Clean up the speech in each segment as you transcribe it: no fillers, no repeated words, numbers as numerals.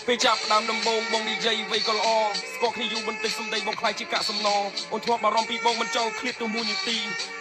ពេលចាប់ផ្ដើមដំបូងបងនិយាយអ្វីក៏ល្អស្គាល់គ្នាយូរបន្តិចសំដីបងខ្លាចជាកាក់សំណងអូនធ្លាប់បារម្ភពីបងមិនចង់ឃ្លាតទៅមួយនាទី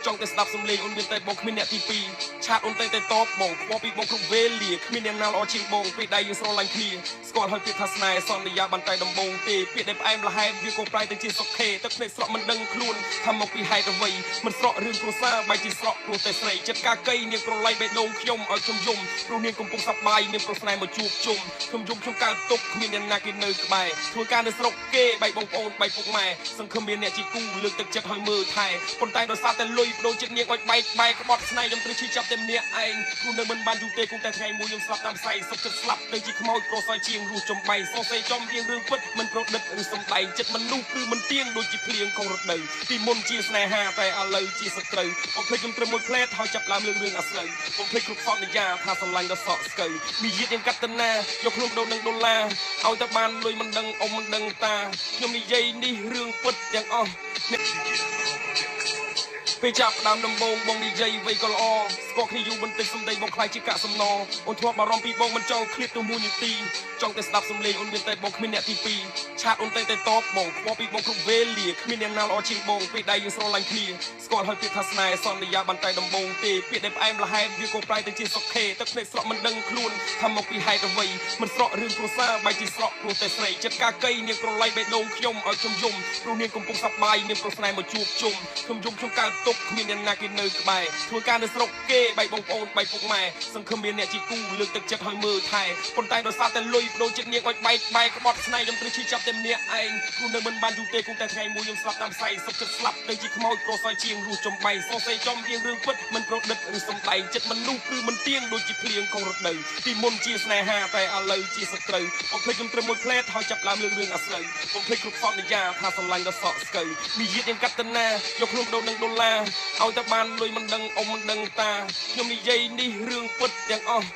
ចង់តែស្ដាប់សំឡេងអូនមានតែបងគ្មានអ្នកទី2ឆាតអូនតែតបបងខ្វល់ពីបងគ្រប់វេលាគ្មានអ្នកណាល្អជាងបងពេលដែលយើងស្រឡាញ់គ្នាស្គាល់ហើយពាក្យថាស្នេហ៍សន្យាបានតែដំបូងទេពាក្យដែលផ្អែមល្ហែមវាក៏ប្រែទៅជាសុខេទឹកភ្នែកស្រក់មិនដឹងខ្លួនថាមកពីហេតុអ្វីមិនស្រក់រឿងគ្រួសារបែរជាស្រក់ព្រោះតែស្រីចិត្តកាកៃនាងក្រឡៃបេះដូងខ្ញុំឲ្យខ្ញុំយំព្រោះនាងកំពុងសប្បាយមានប្រុសស្នេហ៍មកជួបជុំខ្ញុំយំខ្ញុំកើតទុកគ្មានអ្នកណាគេនៅក្បែរធ្វើការនៅស្រុកគេបែកបងប្អូនបែកពុកម៉ែសង្ឃឹមមានអ្នកជាគូលើកទឹកចិត្តឲ្យមើលថែប៉ុន្តែដោយសារតែលុយបដូរចិត្តនាងឲ្យបែកក្បត់ស្នេហ៍ខ្ញុំត្រូវឈឺចាប់តែម្នាក់ឯងព្រោះនៅមិនបានយូរទេគង់តែថ្ងៃមួយខ្ញុំស្លាប់តាមផ្សែងសុខចិត្តស្លាប់ទៅជាខ្មោចប្រសើរជាងរស់ចំបៃសរសេរចំរៀងរឿងពិតមិនប្រឌិតឬសំដែងចិត្តមនុស្សគឺមិនទៀងដូចជាភ្លៀងកងរដូវពីមុនជាស្នេហាតែឥឡូវជាសត្រូវបំភ្លេចខ្ញុំត្រឹមមួយផ្លែតហើយចាប់ឡើងរឿងអាស្រូវបំភ្លេចគ្រប់សន្យាថាស្រឡាញ់ដល់សក់ស្កូវមានយាតយ៉ាងកត្តណាយកខ្លួនដូរនឹងដុល្លារឲ្យតែបានលុយមិនដឹងអ៊ំមិនដឹងតាខ្ញុំនិយាយនេះរឿងពិតទាំងអស់ពេលចាប់ផ្ដើមដំបូងបងនិយាយអ្វីក៏ល្អស្គាល់គ្នាយូរបន្តិចសំដីបងខ្លាចជាកាក់សំណងអូនធ្លាប់បារម្ភពីបងមិនចង់ឃ្លាតទៅមួយនាទីចង់តែស្ដាប់សំឡេងអូនមានតែបងគ្មានអ្នកទី2ឆាតអូនតែតបបងខ្វល់ពីបងគ្រប់វេលាគ្មានអ្នកណាល្អជាងបងពេលដែលយើងស្រឡាញ់គ្នាស្គាល់ហើយពាក្យថាស្នេហ៍សន្យាបានតែដំបូងទេពាក្យដែលផ្អែមល្ហែមវាក៏ប្រែទៅជាសុខេទឹកភ្នែកស្រក់មិនដឹងខ្លួនថាមកពីហេតុអ្វីមិនស្រក់រឿងគ្រួសារបែរជាស្រក់ព្រោះតែស្រីចិត្តកាកៃនាងក្រឡៃបេះដូងខ្ញុំឲ្យខ្ញុំយំព្រោះនាងកំពុងសប្បាយមានប្រុសស្នេហ៍មកជួបជុំខ្ញុំយំខ្ញុំកើតទុកគ្មានអ្នកណាគេនៅក្បែរធ្វើការនៅស្រុកគេបែកបងប្អូនបែកពុកម៉ែសង្ឃឹមមានអ្នកជាគូលើកទឹកចិត្តឲ្យមើលថែប៉ុន្តែដោយសារតែលុយបដូរចិត្តនាងឲ្យបែកក្បត់ស្នេហ៍ខ្ញុំត្រូវឈឺចាប់តែម្នាក់ឯងព្រោះនៅមិនបានយូរទេគង់តែថ្ងៃមួយខ្ញុំស្លាប់តាមផ្សែងសុខចិត្តស្លាប់ទៅជាខ្មោចប្រសើរជាងរស់ចំបៃសរសេរចំរៀងរឿងពិតមិនប្រឌិតឬសំដែងចិត្តមនុស្សគឺមិនទៀងដូចជាភ្លៀងកងរដូវពីមុនជាស្នេហាតែឥឡូវជាសត្រូវបំភ្លេចខ្ញុំត្រឹមមួយផ្លែតហើយចាប់ឡើងរឿងអាស្រូវបំភ្លេចគ្រប់សន្យាថាស្រឡាញ់ដល់សក់ស្កូវមានយាតយ៉ាងកត្តណាយកខ្លួនដូរនឹងដុល្លារឲ្យតែបានលុយមិនដឹងអ៊ំមិនដឹងតាខ្ញុំនិយាយនេះរឿងពិតទាំងអស់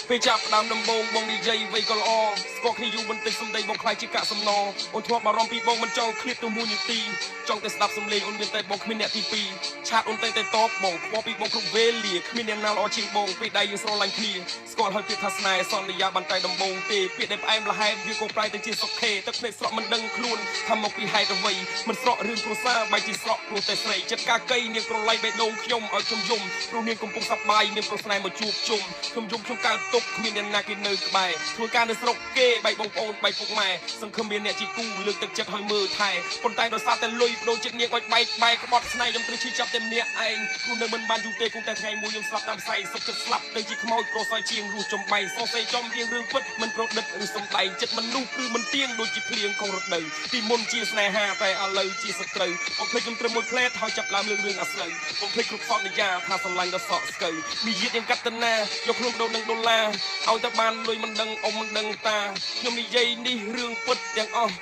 ពេលចាប់ផ្ដើមដំបូងបងនិយាយអ្វីក៏ល្អស្គាល់គ្នាយូរបន្តិចសំដីបងខ្លាចជាកាក់សំណងអូនធ្លាប់បារម្ភពីបងមិនចង់ឃ្លាតទៅមួយនាទីចង់តែស្ដាប់សំឡេងអូនមានតែបងគ្មានអ្នកទី2ឆាតអូនតែតបបងខ្វល់ពីបងគ្រប់វេលាគ្មានអ្នកណាល្អជាងបងពេលដែលយើងស្រឡាញ់គ្នាស្គាល់ហើយពាក្យថាស្នេហ៍សន្យាបានតែដំបូងទេពាក្យដែលផ្អែមល្ហែមវាក៏ប្រែទៅជាសុខេទឹកភ្នែកស្រក់មិនដឹងខ្លួនថាមកពីហេតុអ្វីមិនស្រក់រឿងគ្រួសារបែរជាស្រក់ព្រោះតែស្រីចិត្តកាកៃនាងក្រឡៃបេះដូងខ្ញុំឲ្យខ្ញុំយំព្រោះនាងកំពុងសប្បាយមានប្រុសស្នេហ៍មកជួបជុំខ្ញុំយំខ្ញុំកើតទុកគ្មានអ្នកណាគេនៅក្បែរធ្វើការនៅស្រុកគេបែកបងប្អូនបែកពុកម៉ែសង្ឃឹមមានអ្នកជាគូលើកទឹកចិត្តឲ្យមើលថែប៉ុន្តែដោយសារតែលុយបដូរចិត្តនាងឲ្យបែកក្បត់ស្នេហ៍ខ្ញុំត្រូវឈឺចាប់តែម្នាក់ឯងព្រោះនៅមិនបានយូរទេគង់តែថ្ងៃមួយខ្ញុំស្លាប់តាមផ្សែងសុខចិត្តស្លាប់ទៅជាខ្មោចប្រសើរជាងរស់ចំបៃសរសេរចំរៀងរឿងពិតមិនប្រឌិតឬសំដែងចិត្តមនុស្សគឺមិនទៀងដូចជាភ្លៀងកងរដូវពីមុនជាស្នេហាតែឥឡូវជាសត្រូវបំភ្លេចខ្ញុំត្រឹមមួយផ្លែតហើយចាប់ឡើងរឿងអាស្រូវបំភ្លេចគ្រប់សន្យាថាស្រឡាញ់ដល់សក់ស្កូវមានយាតយ៉ាងកត្តណាយកខ្លួនដូរនឹងដុល្លារឲ្យតែបានលុយមិនដឹងអ៊ំមិនដឹងតាខ្ញុំនិយាយនេះរឿងពិតទាំងអស់